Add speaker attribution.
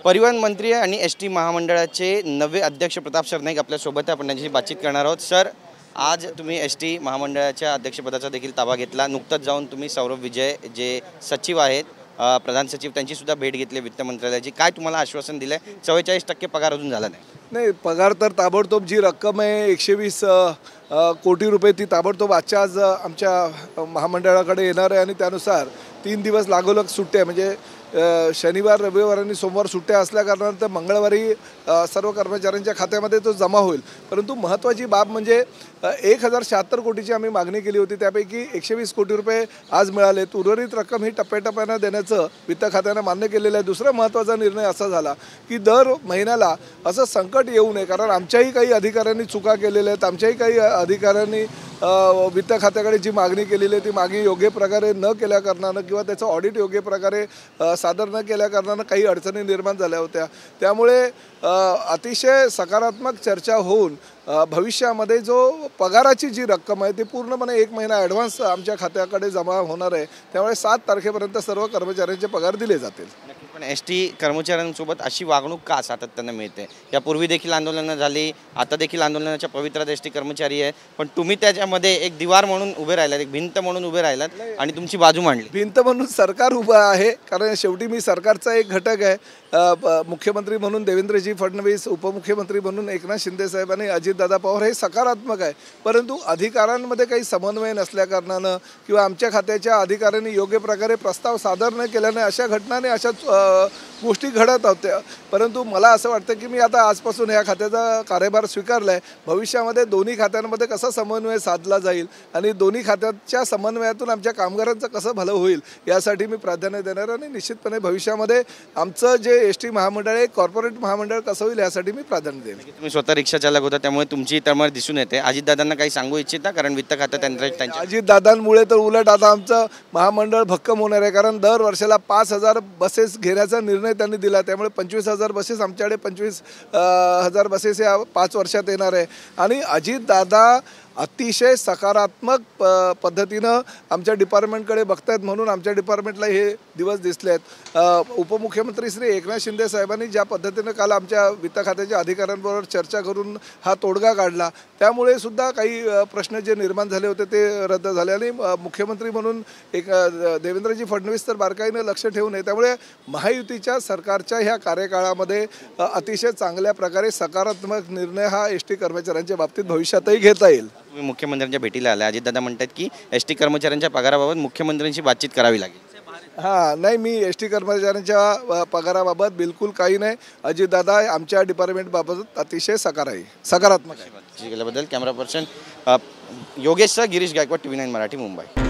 Speaker 1: परिवहन मंत्री आणि एसटी महामंडळाचे नवे अध्यक्ष प्रताप सरनाईक आपल्यासोबत आहे। आपण त्यांच्याशी बातचीत करणार आहोत। सर, आज तुम्ही एसटी महामंडळाच्या अध्यक्षपदाचा देखील ताबा घेतला। नुकतंच जाऊन तुम्ही सौरभ विजय जे सचिव आहेत, प्रधान सचिव, त्यांची सुद्धा भेट घेतली वित्त मंत्रालयाची। काय तुम्हाला आश्वासन दिलंय? 44% पगार अजून झाला
Speaker 2: नाही, पगार तर ताबडतोब जी रक्कम आहे 120 कोटी रुपये ती ताबडतोब आजच्या आज आमच्या महामंडळाकडे येणार आहे आणि त्यानुसार 3 दिवस लागोलग सुट्ट्या म्हणजे शनिवार, रविवार आणि सोमवार सुट्ट्या असल्या कारणानं मंगळवारी सर्व कर्मचाऱ्यांच्या खात्यामध्ये तो जमा होईल। परंतु महत्त्वाची बाब म्हणजे 1076 कोटीची आम्ही मागणी केली होती, त्यापैकी 120 कोटी रुपये आज मिळाले। उर्वरित रक्कम ही टप्प्याटप्प्यानं देण्याचं वित्त खात्यानं मान्य केलेलं आहे। दुसरा महत्त्वाचा निर्णय असा झाला की दर महिन्याला असं संकट येऊ नये, कारण आमच्याही काही अधिकाऱ्यांनी चुका केलेल्या आहेत। आमच्याही काही अधिकाऱ्यांनी वित्त खात्याकडे जी मागणी केलेली आहे ती मागणी योग्य प्रकारे न केल्या कारणानं किंवा त्याचं ऑडिट योग्य प्रकारे सादर न केल्या कारणानं काही अडचणी निर्माण झाल्या होत्या। त्यामुळे अतिशय सकारात्मक चर्चा होऊन भविष्यामध्ये जो पगाराची जी रक्कम आहे ती पूर्णपणे 1 महिना ॲडव्हान्स आमच्या खात्याकडे जमा होणार आहे। त्यामुळे 7 तारखेपर्यंत सर्व कर्मचाऱ्यांचे पगार दिले जातील।
Speaker 1: पण एसटी कर्मचाऱ्यांसोबत अशी वागणूक का सातत्यानं मिळते? यापूर्वी देखील आंदोलनं झाली, आता देखील आंदोलनाच्या पवित्रात एसटी कर्मचारी आहे, पण तुम्ही त्याच्यामध्ये एक दिवार म्हणून उभे राहिलात, एक भिंत म्हणून उभे राहिलात आणि तुमची बाजू मांडली।
Speaker 2: भिंत म्हणून सरकार उभं आहे, कारण शेवटी मी सरकारचा एक घटक आहे। मुख्यमंत्री म्हणून देवेंद्रजी फडणवीस, उपमुख्यमंत्री म्हणून एकनाथ शिंदे साहेब आणि अजितदादा पवार हे सकारात्मक आहे। परंतु अधिकाऱ्यांमध्ये काही समन्वय नसल्या कारणानं किंवा आमच्या खात्याच्या अधिकाऱ्यांनी योग्य प्रकारे प्रस्ताव सादर न केल्याने अशा घटनाने अशा गोष्टी घडत होत्या। परंतु मला असं वाटतं की मी आता आजपासून या खात्याचा कार्यभार स्वीकारला आहे। भविष्यामध्ये दोन्ही खात्यांमध्ये कसा समन्वय साधला जाईल आणि दोन्ही खात्याच्या समन्वयातून आमच्या कामगारांचं कसं भलं होईल यासाठी मी प्राधान्य देणार आणि निश्चितपणे भविष्यामध्ये आमचं जे एसटी महामंडळ आहे, कॉर्पोरेट महामंडळ कसं होईल यासाठी मी प्राधान्य देईन।
Speaker 1: तुम्ही स्वतः रिक्षा चालक होता, त्यामुळे तुमची तळमळ दिसून येते। अजितदादांना काही सांगू इच्छिता? कारण वित्त खातं त्यांच्या
Speaker 2: अजितदादांमुळे तर उलट आता आमचं महामंडळ भक्कम होणार आहे, कारण दर वर्षाला 5000 बसेस घेण्याचा निर्णय त्यांनी दिला। त्यामुळे 25,000 बसेस आमच्याकडे 25,000 बसेस या 5 वर्षात येणार आहे। आणि अजितदादा अतिशय सकारात्मक पद्धतीनं आमच्या डिपार्टमेंटकडे बघतायत, म्हणून आमच्या डिपार्टमेंटला हे दिवस दिसले आहेत। उपमुख्यमंत्री श्री एकनाथ शिंदे साहेबांनी ज्या पद्धतीनं काल आमच्या वित्त खात्याच्या अधिकाऱ्यांबरोबर चर्चा करून हा तोडगा काढला, त्यामुळे सुद्धा काही प्रश्न जे निर्माण झाले होते ते रद्द झाले। आणि मुख्यमंत्री म्हणून एक देवेंद्रजी फडणवीस तर बारकाईनं लक्ष ठेवून आहे। त्यामुळे महायुतीच्या सरकारच्या ह्या कार्यकाळामध्ये अतिशय चांगल्या प्रकारे सकारात्मक निर्णय हा एसटी कर्मचाऱ्यांच्या बाबतीत भविष्यातही घेता येईल।
Speaker 1: तुम्ही मुख्यमंत्र्यांच्या भेटीला आला, अजितदादा म्हणतात की एसटी कर्मचाऱ्यांच्या पगाराबाबत मुख्यमंत्र्यांशी बातचीत करावी लागेल।
Speaker 2: नाही, मी एसटी कर्मचाऱ्यांच्या पगाराबाबत बिलकुल काही नाही। अजितदादा आमच्या डिपार्टमेंटबाबत अतिशय सकारात्मक आहे।
Speaker 1: केल्याबद्दल camera person Yogesh sir, Girish Gaikwad, TV9 Marathi, Mumbai.